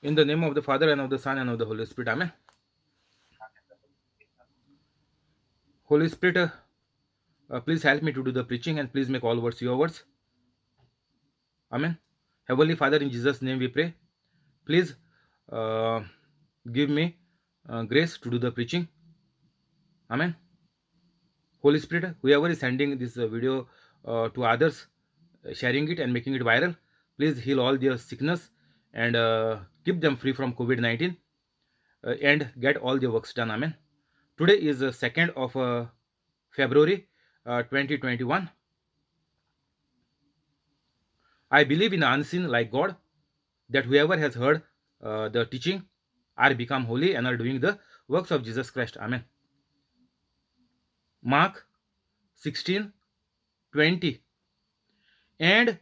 In the name of the Father, and of the Son, and of the Holy Spirit. Amen. Holy Spirit, please help me to do the preaching, and please make all words your words. Amen. Heavenly Father, in Jesus' name we pray. Please uh, give me grace to do the preaching. Amen. Holy Spirit, whoever is sending this video to others, sharing it and making it viral, please heal all their sickness and keep them free from COVID-19 and get all their works done. Amen. Today is the 2nd of February 2021. I believe in the unseen like God, that whoever has heard the teaching are become holy and are doing the works of Jesus Christ. Amen. Mark 16:20. And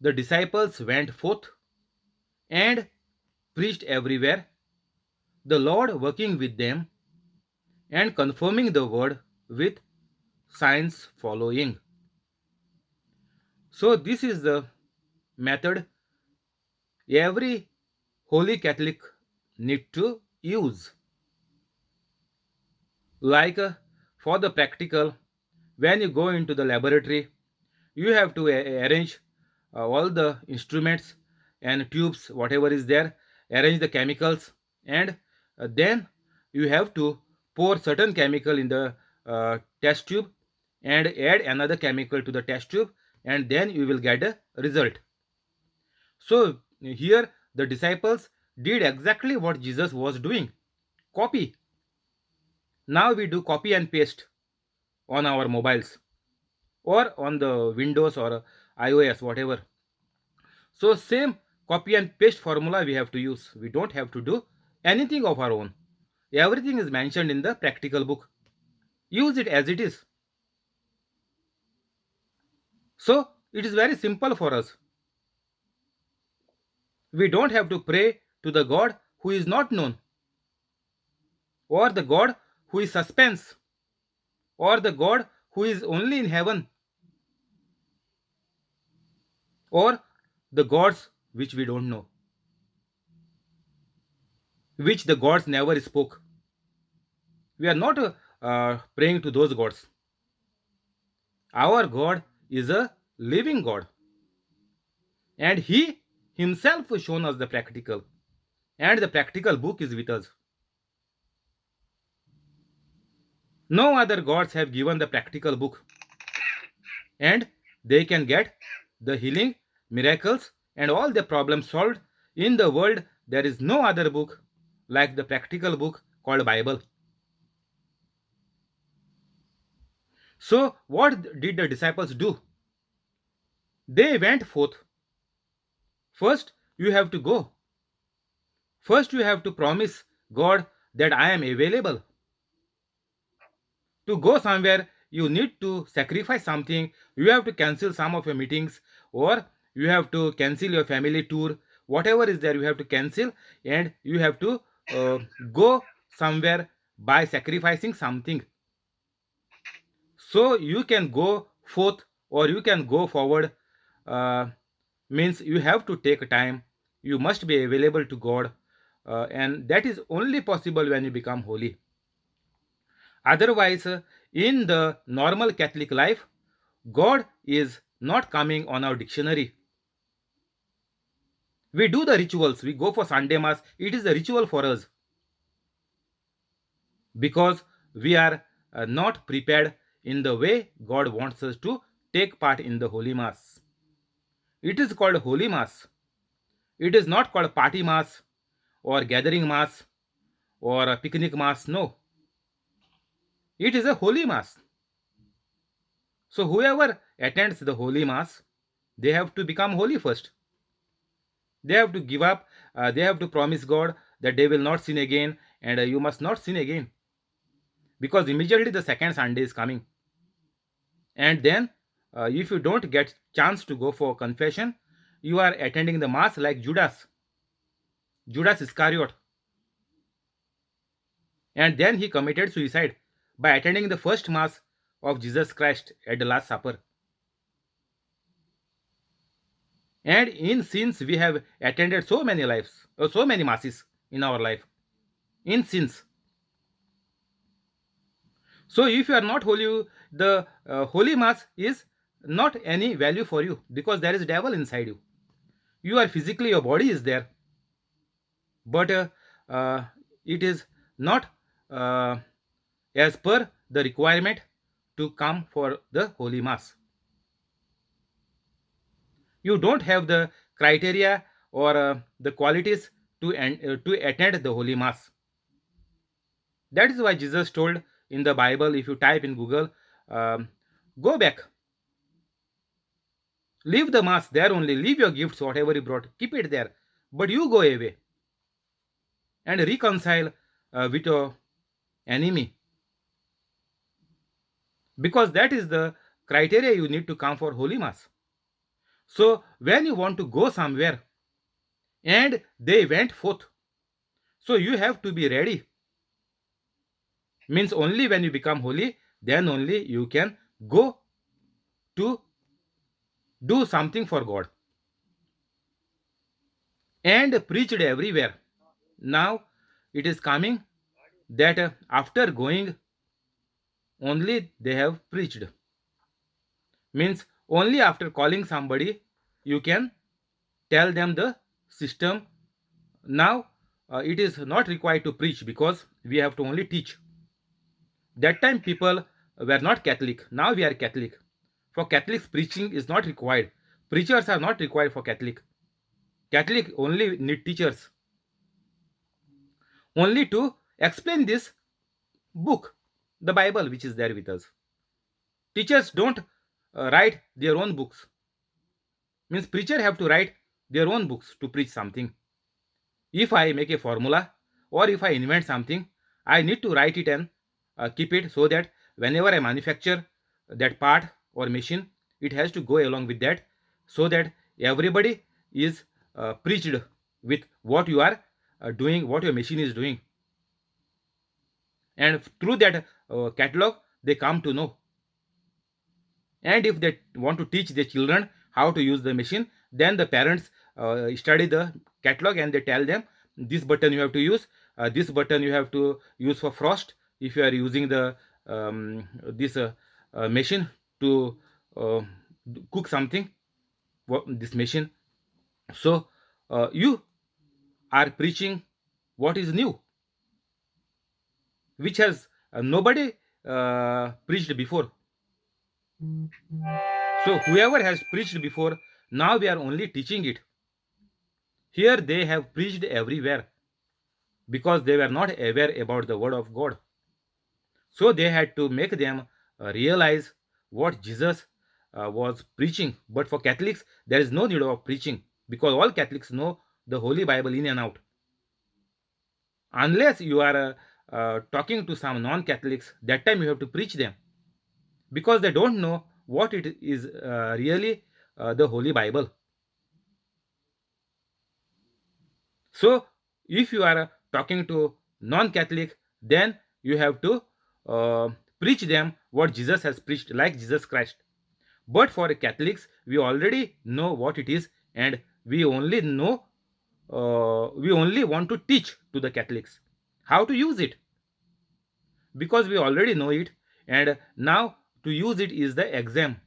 the disciples went forth and preached everywhere, the Lord working with them and confirming the word with signs following. So, this is the method every holy Catholic need to use. Like for the practical, when you go into the laboratory, you have to arrange all the instruments and tubes, whatever is there, arrange the chemicals, and then you have to pour certain chemical in the test tube and add another chemical to the test tube, and then you will get a result. So here the disciples did exactly what Jesus was doing. Copy. Now we do copy and paste on our mobiles or on the Windows or iOS, whatever. So same copy and paste formula we have to use. We don't have to do anything of our own. Everything is mentioned in the practical book. Use it as it is. So it is very simple for us. We don't have to pray to the God who is not known, or the God who is suspense, or the God who is only in heaven, or the gods which we don't know, which the gods never spoke. We are not praying to those gods. Our God is a living God, and He Himself has shown us the practical, and the practical book is with us. No other gods have given the practical book, and they can get the healing, miracles, and all the problems solved. In the world, there is no other book like the practical book called Bible. So, what did the disciples do? They went forth. First, you have to go. First, you have to promise God that I am available. To go somewhere, you need to sacrifice something. You have to cancel some of your meetings, or you have to cancel your family tour. Whatever is there, you have to cancel, and you have to uh, go somewhere by sacrificing something. So you can go forth or you can go forward. uh, Means you have to take time. You must be available to God, and that is only possible when you become holy. Otherwise, in the normal Catholic life, God is not coming on our dictionary. We do the rituals, we go for Sunday Mass, it is a ritual for us because we are not prepared in the way God wants us to take part in the Holy Mass. It is called Holy Mass. It is not called party Mass or gathering Mass or a picnic Mass. No, it is a Holy Mass. So, whoever attends the Holy Mass, they have to become holy first. They have to give up, they have to promise God that they will not sin again, and you must not sin again, because immediately the second Sunday is coming. And then if you don't get chance to go for confession, you are attending the mass like Judas Iscariot. And then he committed suicide by attending the first mass of Jesus Christ at the Last Supper. And in sins we have attended so many lives, or so many masses in our life, in sins. So if you are not holy, the holy mass is not any value for you, because there is devil inside you. You are physically, your body is there, but uh, it is not uh, as per the requirement to come for the holy mass. You don't have the criteria or the qualities to attend the holy mass. That is why Jesus told in the Bible, if you type in Google, um, go back, leave the mass there only, leave your gifts, whatever you brought, keep it there, but you go away and reconcile with your enemy, because that is the criteria you need to come for holy mass. So when you want to go somewhere and they went forth, so you have to be ready. Means only when you become holy, then only you can go to do something for God, and preached everywhere. Now it is coming that after going, only they have preached. Means only after calling somebody you can tell them the system. Now it is not required to preach, because we have to only teach. That time people were not Catholic, now we are Catholic. For Catholics, preaching is not required. Preachers are not required for Catholic. Catholic only need teachers, only to explain this book, the Bible, which is there with us. Teachers don't write their own books. Means preacher have to write their own books to preach something. If I make a formula or if I invent something, I need to write it and keep it, so that whenever I manufacture that part or machine, it has to go along with that, so that everybody is preached with what you are doing, what your machine is doing. And through that catalog, they come to know. And if they want to teach their children how to use the machine, then the parents study the catalog and they tell them, this button you have to use, this button you have to use for frost, if you are using the this machine to uh, cook something, this machine. So you are preaching what is new, which has nobody preached before. So whoever has preached before, now we are only teaching it. Here they have preached everywhere, because they were not aware about the word of God. So they had to make them realize what Jesus was preaching. But for Catholics, there is no need of preaching, because all Catholics know the Holy Bible in and out. Unless you are talking to some non-Catholics, that time you have to preach them, because they don't know what it is really the Holy Bible. So if you are talking to non-Catholic, then you have to uh, preach them what Jesus has preached, like Jesus Christ. But for Catholics, we already know what it is, and we only know, we only want to teach to the Catholics how to use it, because we already know it. And now to use it is the exam.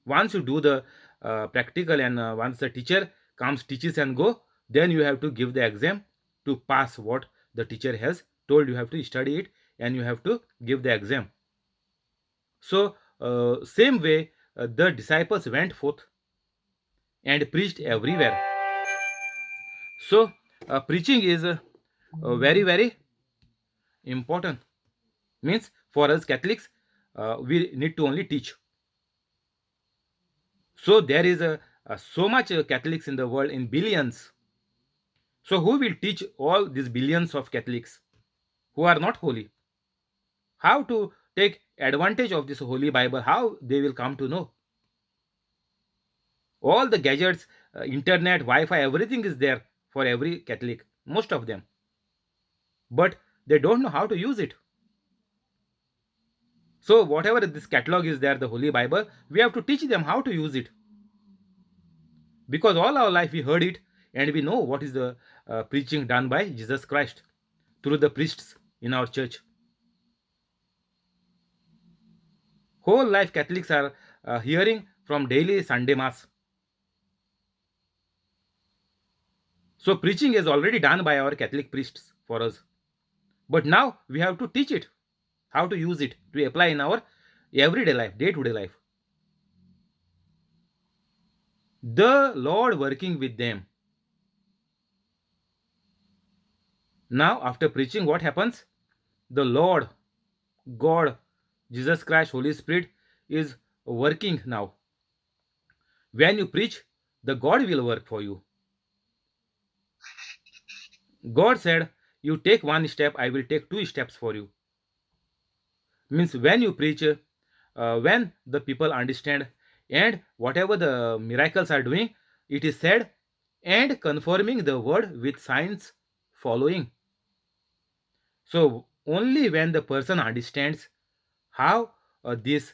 Once you do the practical, and once the teacher comes, teaches and go, then you have to give the exam to pass what the teacher has told. You have to study it and you have to give the exam. So same way the disciples went forth and preached everywhere. So preaching is very very important. Means for us Catholics, we need to only teach. So there is so much Catholics in the world, in billions. So who will teach all these billions of Catholics who are not holy how to take advantage of this holy Bible? How they will come to know? All the gadgets, internet, Wi-Fi, everything is there for every Catholic, most of them, but they don't know how to use it. So whatever this catalog is there, the holy Bible, we have to teach them how to use it. because all our life we heard it, and we know what is the preaching done by Jesus Christ through the priests in our church. Whole life Catholics are hearing from daily Sunday Mass. So preaching is already done by our Catholic priests for us. But now we have to teach it, how to use it to apply in our everyday life, day to day life. The Lord working with them. Now, after preaching, what happens? The Lord, God, Jesus Christ, Holy Spirit is working now. When you preach, the God will work for you. God said, you take one step, I will take two steps for you. Means when you preach, when the people understand, and whatever the miracles are doing, it is said, and confirming the word with signs following. So only when the person understands how these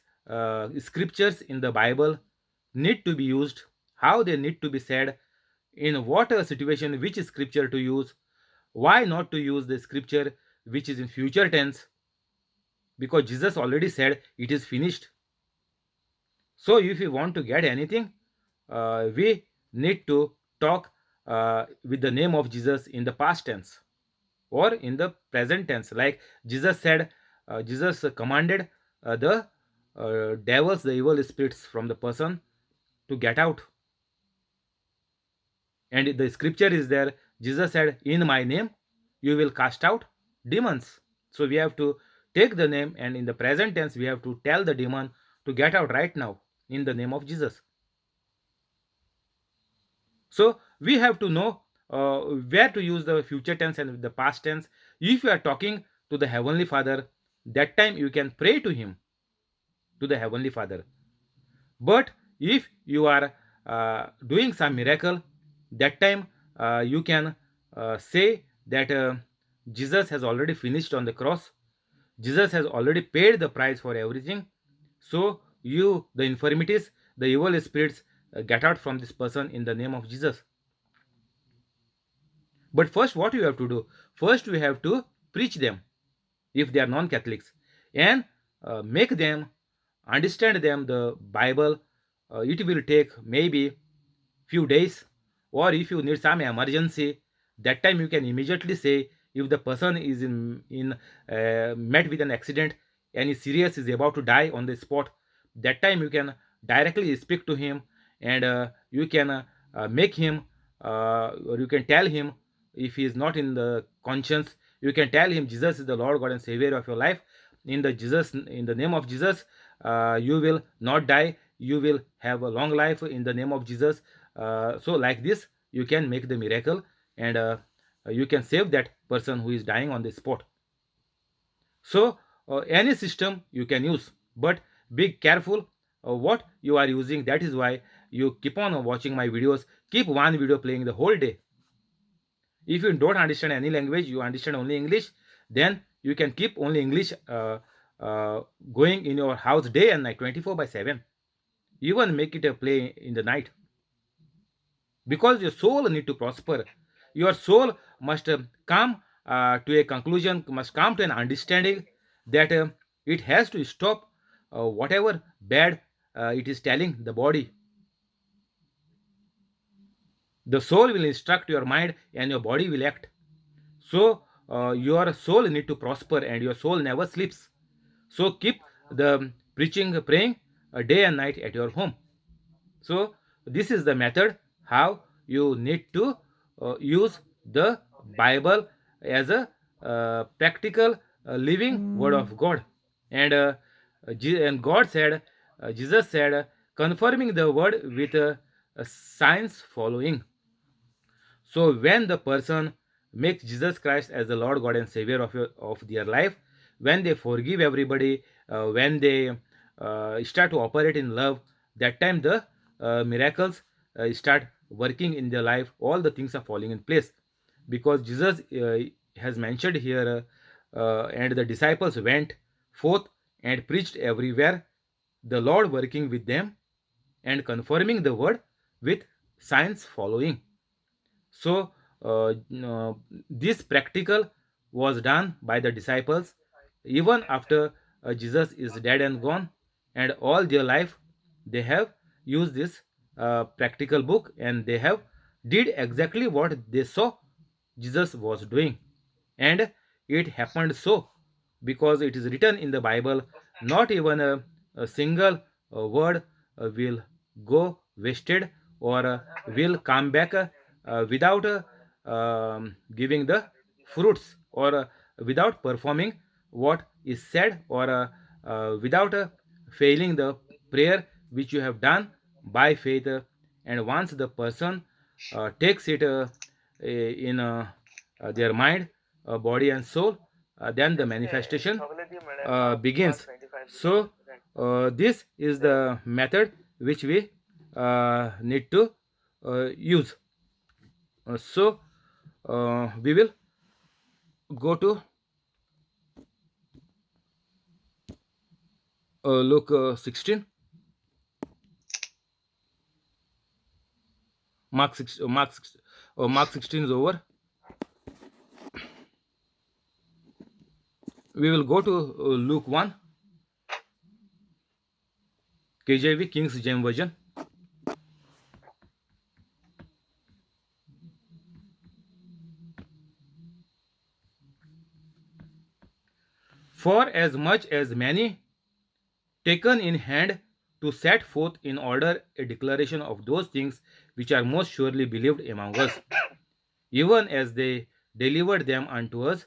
scriptures in the Bible need to be used, how they need to be said, in what situation, which scripture to use, why not to use the scripture which is in future tense, because Jesus already said it is finished. So if we want to get anything, we need to talk with the name of Jesus in the past tense or in the present tense. Like Jesus said, Jesus commanded the devils, the evil spirits from the person to get out. And the scripture is there. Jesus said, in my name, you will cast out demons. So we have to take the name, and in the present tense, we have to tell the demon to get out right now in the name of Jesus. So we have to know where to use the future tense and the past tense. If you are talking to the Heavenly Father, that time you can pray to Him, to the Heavenly Father. But if you are doing some miracle, that time you can say that Jesus has already finished on the cross. Jesus has already paid the price for everything. So you, the infirmities, the evil spirits, get out from this person in the name of Jesus. But first, what you have to do? First, we have to preach them if they are non-Catholics, and make them understand them the Bible. It will take maybe few days, or if you need some emergency, that time you can immediately say, if the person is in met with an accident and is serious, is about to die on the spot, that time you can directly speak to him, and you can make him, or you can tell him, if he is not in the conscience, you can tell him Jesus is the Lord God and Savior of your life. In the name of Jesus, you will not die, you will have a long life in the name of Jesus. So like this you can make the miracle, and you can save that person who is dying on the spot. So any system you can use, but be careful what you are using. That is why you keep on watching my videos. Keep one video playing the whole day. If you don't understand any language, you understand only English, then you can keep only English going in your house day and night, 24/7. Even make it a play in the night, because your soul need to prosper. Your soul must come to a conclusion, must come to an understanding that it has to stop whatever bad it is telling the body. The soul will instruct your mind, and your body will act. So your soul need to prosper, and your soul never sleeps. So keep the preaching, praying day and night at your home. So this is the method how you need to use the Bible as a practical living word of God. And and God said, Jesus said, confirming the word with signs following. So when the person makes Jesus Christ as the Lord God and Savior of their life, when they forgive everybody, when they start to operate in love, that time the miracles start working in their life. All the things are falling in place, because Jesus has mentioned here, and the disciples went forth and preached everywhere, the Lord working with them and confirming the word with signs following. So, this practical was done by the disciples even after Jesus is dead and gone, and all their life they have used this practical book, and they have did exactly what they saw Jesus was doing. And it happened so because it is written in the Bible, not even a single word will go wasted or will come back without giving the fruits or without performing what is said or without failing the prayer which you have done by faith. And once the person takes it in their mind, body, and soul, then the manifestation begins. So, this is the method which we need to use. So, we will go to Luke 16, Mark 16 is over. We will go to Luke 1, KJV, King's James Version. For as much as many taken in hand to set forth in order a declaration of those things which are most surely believed among us, even as they delivered them unto us,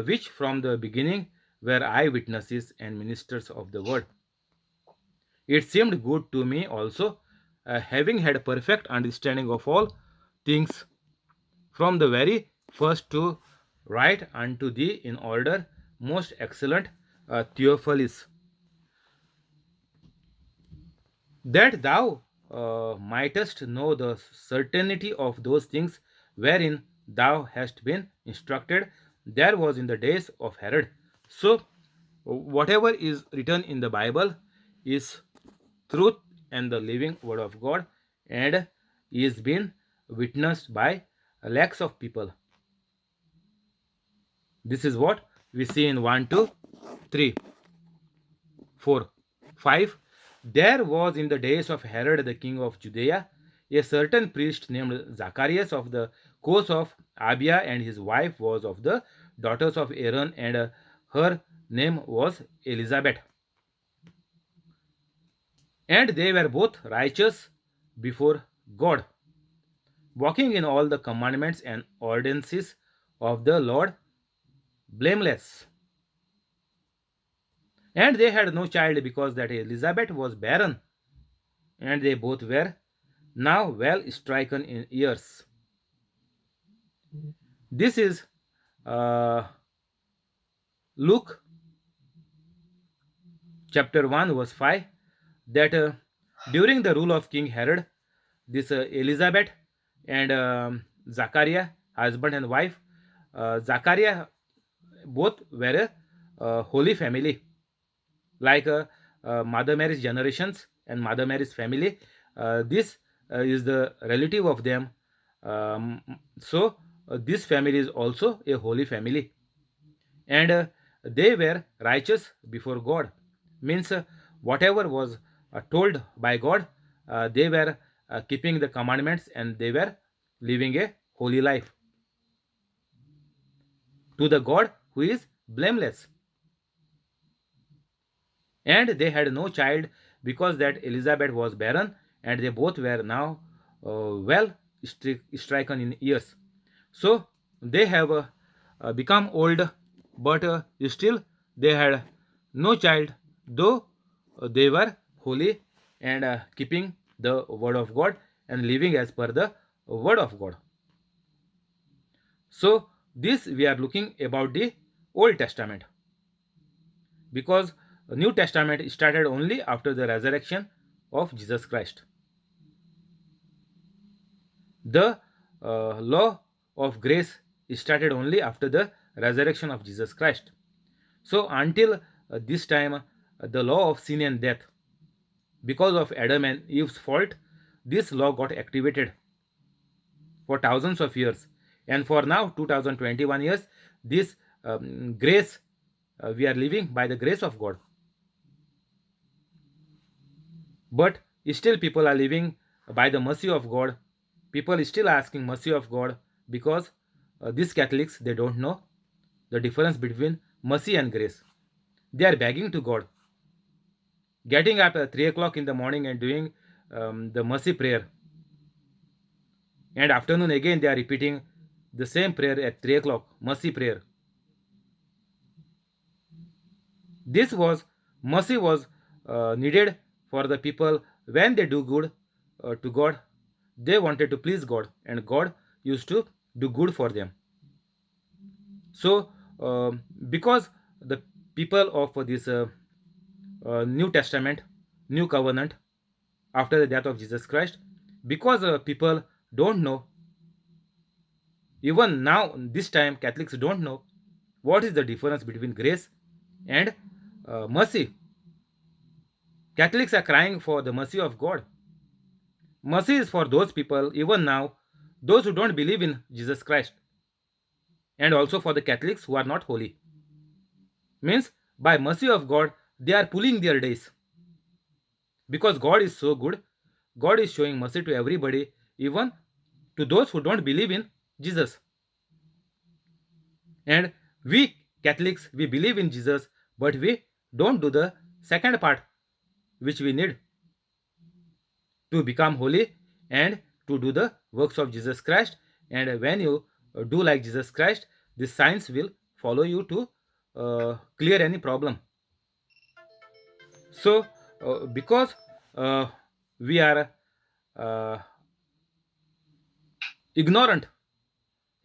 which from the beginning were eyewitnesses and ministers of the word. It seemed good to me also, having had perfect understanding of all things from the very first, to write unto thee in order, most excellent Theophilus, that thou mightest know the certainty of those things wherein thou hast been instructed. There was in the days of Herod. So, whatever is written in the Bible is truth and the living word of God, and is being witnessed by lakhs of people. This is what we see in 1, 2, 3, 4, 5. There was in the days of Herod the king of Judea a certain priest named Zacharias of the course of Abia, and his wife was of the daughters of Aaron, and her name was Elizabeth. And they were both righteous before God, walking in all the commandments and ordinances of the Lord, blameless. And they had no child because that Elizabeth was barren, and they both were now well stricken in years. This is Luke chapter 1 verse 5, that during the rule of King Herod, this Elizabeth and Zachariah, husband and wife, Zachariah, both were a holy family, like Mother Mary's generations and Mother Mary's family. This is the relative of them. So, this family is also a holy family, and they were righteous before God. Means whatever was told by God, they were keeping the commandments, and they were living a holy life to the God who is blameless. And they had no child because that Elizabeth was barren, and they both were now well stricken in years. So they have become old, but still they had no child, though they were holy and keeping the word of God and living as per the word of God. So this we are looking about the Old Testament, because New Testament started only after the resurrection of Jesus Christ. The law of grace started only after the resurrection of Jesus Christ. So until this time, the law of sin and death, because of Adam and Eve's fault, this law got activated. for thousands of years, and for now 2021 years, this grace, we are living by the grace of God. But still people are living by the mercy of God. People is still asking mercy of God, because these Catholics, they don't know the difference between mercy and grace. They are begging to God, getting up at 3 o'clock in the morning and doing the mercy prayer, and afternoon again they are repeating the same prayer at 3 o'clock, mercy prayer. This was mercy was needed for the people when they do good to God. They wanted to please God, and God used to do good for them. So, because the people of this New Testament, New Covenant, after the death of Jesus Christ, because people don't know, even now, this time, Catholics don't know what is the difference between grace and mercy. Catholics are crying for the mercy of God. Mercy is for those people, even now, those who don't believe in Jesus Christ, and also for the Catholics who are not holy. Means, by mercy of God, they are pulling their days. Because God is so good, God is showing mercy to everybody, even to those who don't believe in Jesus. And we Catholics, we believe in Jesus, but we don't do the second part, which we need to become holy and to do the works of Jesus Christ. And when you do like Jesus Christ, this signs will follow you to clear any problem. So, because uh, we are uh, ignorant,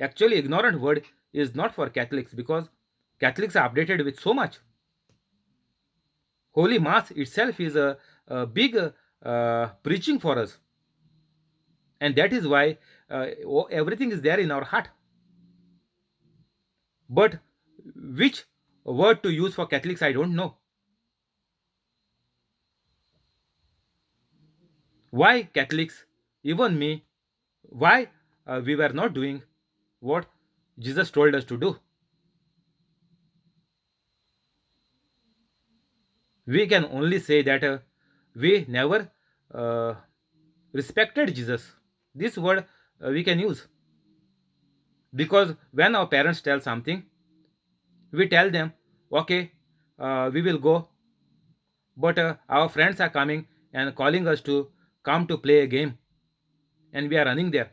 actually, ignorant word is not for Catholics, because Catholics are updated with so much. Holy Mass itself is a big preaching for us, and that is why everything is there in our heart. But which word to use for Catholics, I don't know. Why Catholics, even me, why we were not doing what Jesus told us to do? We can only say that we never uh, respected Jesus. This word we can use, because when our parents tell something, we tell them, okay, we will go, but our friends are coming and calling us to come to play a game, and we are running there.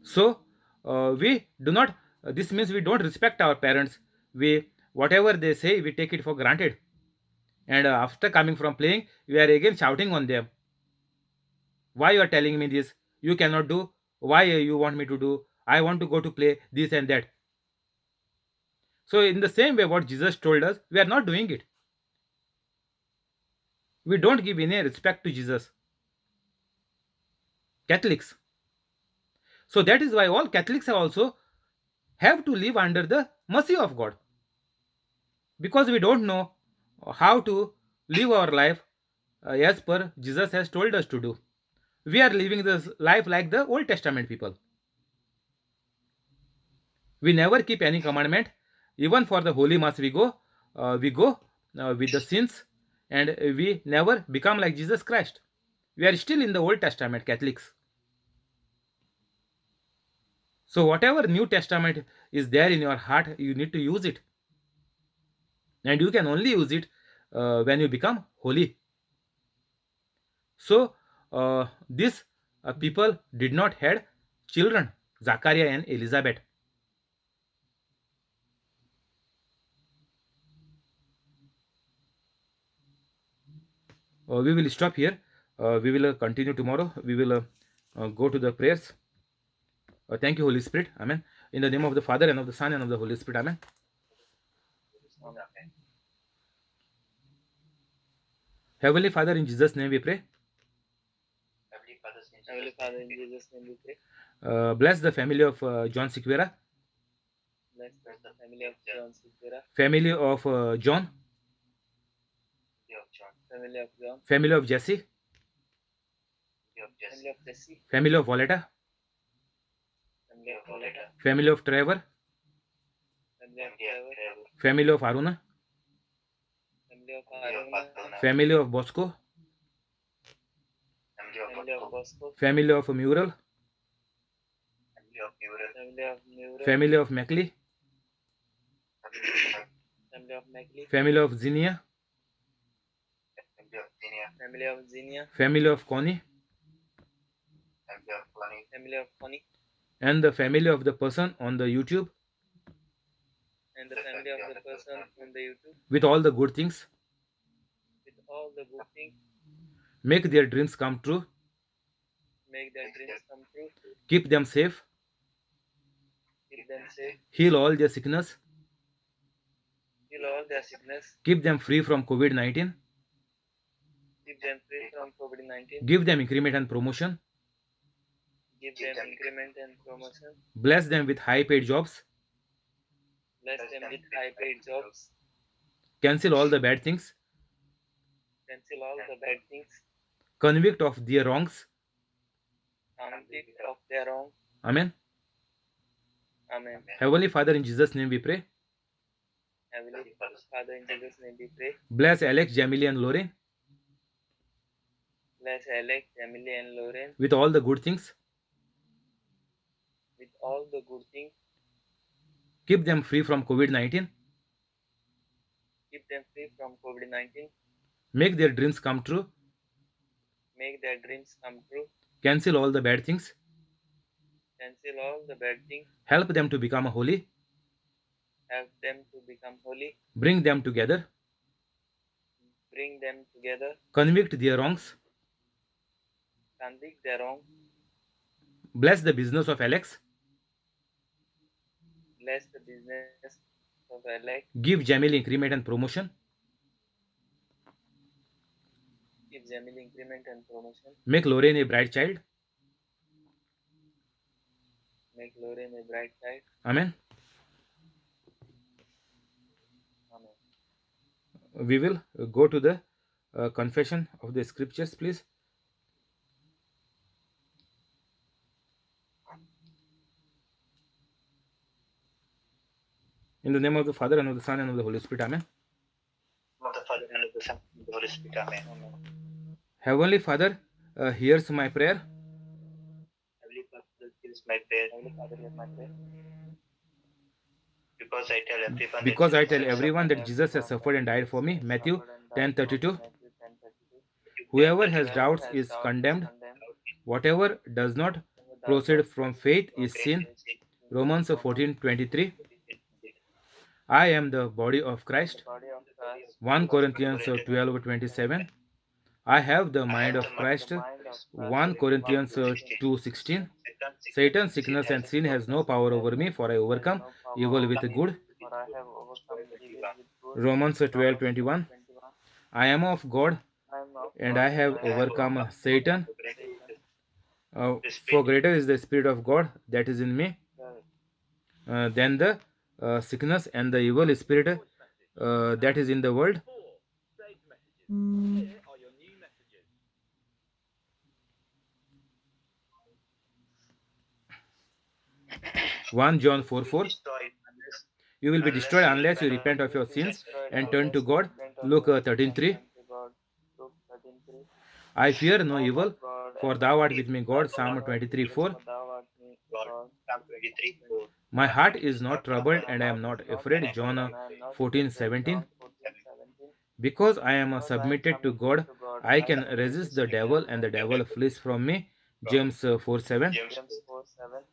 So we do not. This means we don't respect our parents. We, whatever they say, we take it for granted, and after coming from playing, we are again shouting on them. Why you are telling me this? You cannot do. Why you want me to do? I want to go to play this and that. So in the same way, what Jesus told us, we are not doing it. We don't give any respect to Jesus. Catholics. So that is why all Catholics are also have to live under the mercy of God, because we don't know how to live our life as per Jesus has told us to do. We are living this life like the Old Testament people. We never keep any commandment. Even for the Holy Mass, we go with the sins, and we never become like Jesus Christ. We are still in the Old Testament Catholics. So whatever New Testament is there in your heart, you need to use it, and you can only use it when you become holy. So these people did not had children, Zachariah and Elizabeth. We will stop here. We will continue tomorrow. We will go to the prayers. Thank you, Holy Spirit. Amen. In the name of the Father, and of the Son, and of the Holy Spirit. Amen. Heavenly Father, in Jesus' name we pray. Heavenly Father, in Jesus' name we pray. Bless the family of John Sequeira, Bless the family of John Sequeira, family of John, family of John, family of Jesse, Family of Jesse. Family of Volata. Family of Volata. Family of Trevor. Family of Trevor. Family of Aruna. Family of Aruna. Family of Bosco. Family of Bosco. Family of Mural. Family of Mura. Family of Mackley. Family of Mackley. Family of Zinnia. Family of Xenia. Family of Connie. Family of Connie. And the family of the person on the YouTube And the family of the person on the YouTube. with all the good things. With all the good things. Make their dreams come true. Make their dreams come true. Keep them safe. Keep them safe. Heal all their sickness. Heal all their sickness. Keep them free from COVID-19. Keep them free from COVID-19. Give them increment and promotion. Give them increment and promotion. Bless them with high paid jobs. Bless them with high paid jobs. Cancel all the bad things. Cancel all the bad things. Convict of their wrongs. Convict of their wrong. Amen. Amen. Heavenly Father, in Jesus' name we pray. Heavenly Father, in Jesus' name we pray. Bless Alex, Jamily, and Lorraine Bless Alex, Emily, and Lauren with all the good things. with all the good things. Keep them free from COVID-19. Keep them free from COVID-19. Make their dreams come true. Make their dreams come true. Cancel all the bad things. Cancel all the bad things. Help them to become holy. Help them to become holy. Bring them together. Bring them together. Convict their wrongs. Convict their wrong. Bless the business of Alex. Bless the business of Alex. Give Jamily increment and promotion. Give Jamil increment and promotion. Make Lorraine a bright child. Make Lauren a bright child. Amen. Amen. We will go to the confession of the scriptures, please. In the name of the Father, and of the Son, and of the Holy Spirit. Amen. Of the Father, and of the Son, and of the Holy Spirit. Amen. Heavenly Father, hears my prayer. Heavenly Father, hears my prayer. Heavenly Father, hear my prayer. Because I tell everyone that Jesus has suffered and died for me. Matthew 10:32. Matthew 10:32. Whoever has doubts is condemned. Whatever does not proceed from faith is sin. Romans 14:23. I am the body of Christ. Body of Christ. 1 Corinthians 12:27. I have the mind of Christ. 1 Corinthians 2:16. Satan, sickness, and sin has no power over me, for I overcome evil with good. For I have overcome evil with good. Romans 12:21. I am of God, I am of and God, I have and overcome Satan. Satan. For greater is the Spirit of God that is in me The than the sickness and the evil spirit that is in the world. One John 4:4. You will be destroyed unless you repent of your sins and turn to God. Luke 13:3. Luke 13:3. I fear no evil, for thou art with me, God. Psalm 23:4. For thou art me, God, God. Psalm 23:4. My heart is not troubled, and I am not afraid. John 14:17. 14:17. Because I am submitted to God, I can resist the devil, and the devil flees from me. James 4:7. James 4:7.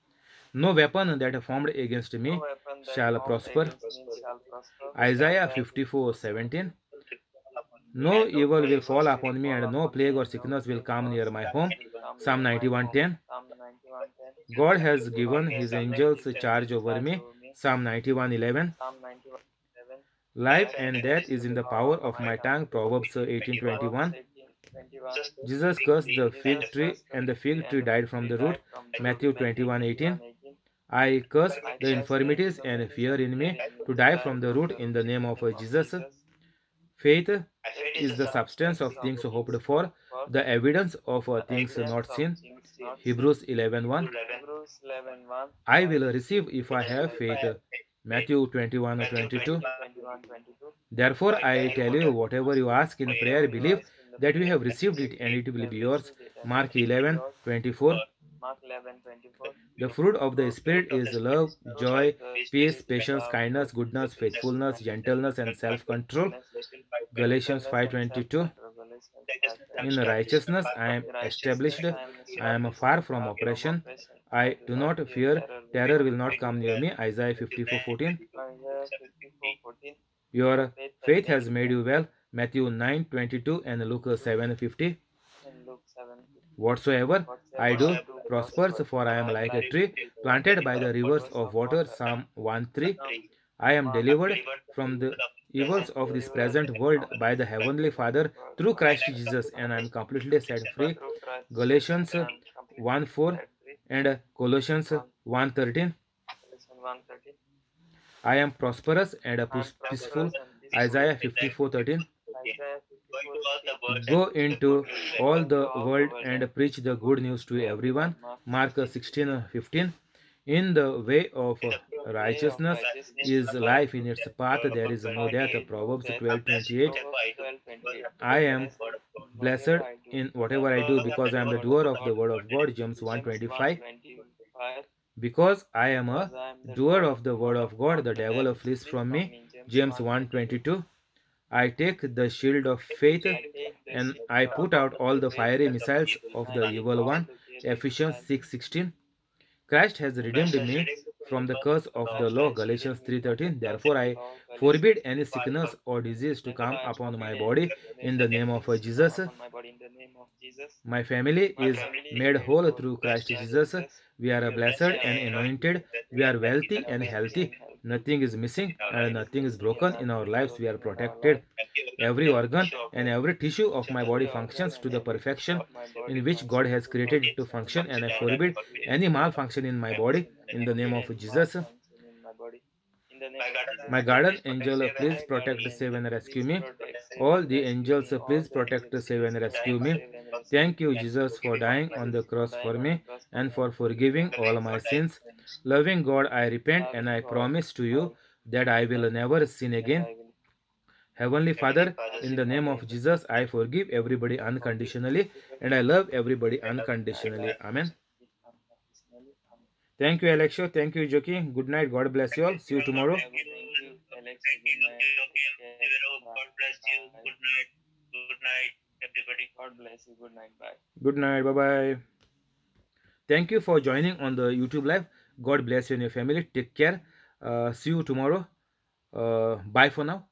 No weapon that formed against me No weapon that shall formed prosper. against me shall prosper. Isaiah 54:17. No evil will fall upon me, and no plague or sickness will come near my home. Psalm 91:10. Psalm 91:10. God has given his angels charge over me. Psalm 91:11. Psalm 91:11. Life and death is in the power of my tongue. Proverbs 18:21. 18:21. Jesus cursed the fig tree, and the fig tree died from the root. Matthew 21:18. I curse the infirmities and fear in me to die from the root in the name of Jesus. Faith is the substance of things hoped for, the evidence of things not seen. Hebrews 11:1. Hebrews 11:1. I will receive if I have faith. Matthew 21:22. 21:22. Therefore, I tell you, whatever you ask in prayer, believe that you have received it and it will be yours. Mark 11:24. Mark 11:24. The fruit of the Spirit is love, joy, peace, patience, kindness, goodness, faithfulness, gentleness, and self-control. Galatians 5:22. In righteousness I am established. I am far from oppression. I do not fear. Terror will not come near me. Isaiah 54:14. Isaiah 54:14. Your faith has made you well. Matthew 9:22 and Luke 7:50. And Luke 7. Whatsoever I do prospers, for I am like a tree planted by the rivers of water. Psalm 1:3. I am delivered from the evils of this present world by the Heavenly Father through Christ Jesus, and I am completely set free. Galatians 1:4 and Colossians 1:13. I am prosperous and peaceful. Isaiah 54:13. Go into all the world and preach the good news to everyone. Mark 16:15. In the way of righteousness is life, in its path there is no death. Proverbs 12:28. I am blessed in whatever I do because I am the doer of the word of God. James 1:25. Because I am a doer of the word of God, the devil flees from me. James 1:22. I take the shield of faith and I put out all the fiery missiles of the evil one. Ephesians 6:16. Christ has redeemed me from the curse of the law. Galatians 3:13. Therefore I forbid any sickness or disease to come upon my body in the name of Jesus. My family is made whole through Christ Jesus. We are blessed and anointed. We are wealthy and healthy. Nothing is missing and nothing is broken in our lives. We are protected. Every organ and every tissue of my body functions to the perfection in which God has created it to function, and I forbid any malfunction in my body in the name of Jesus. My guardian angel, please protect, save, and rescue me. All the angels, please protect, save, and rescue me. Thank you, Jesus, for dying on the cross for me and for forgiving all my sins. Loving God, I repent and I promise to you that I will never sin again. Heavenly Father, in the name of Jesus, I forgive everybody unconditionally and I love everybody unconditionally. Amen. Thank you, Alexio. Thank you, Joki. Good night. God bless you all. See you tomorrow. Thank you, Alex. Good night. Take care. God bless you. Good night. Good night, everybody. God bless you. Good night. Bye. Good night. Bye bye. Thank you for joining on the YouTube live. God bless you and your family. Take care. See you tomorrow. Bye for now.